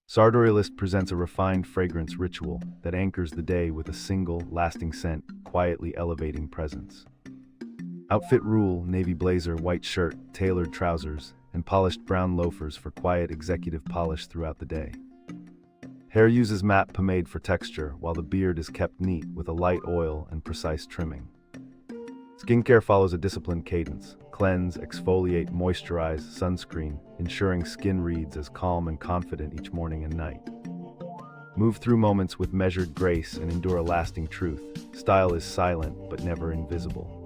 Sartorialist presents a refined fragrance ritual that anchors the day with a single, lasting scent, quietly elevating presence. Outfit rule: navy blazer, white shirt, tailored trousers, and polished brown loafers for quiet executive polish throughout the day. Hair uses matte pomade for texture, while the beard is kept neat with a light oil and precise trimming. Skincare follows a disciplined cadence: cleanse, exfoliate, moisturize, sunscreen, ensuring skin reads as calm and confident each morning and night. Move through moments with measured grace and endure a lasting truth: style is silent but never invisible.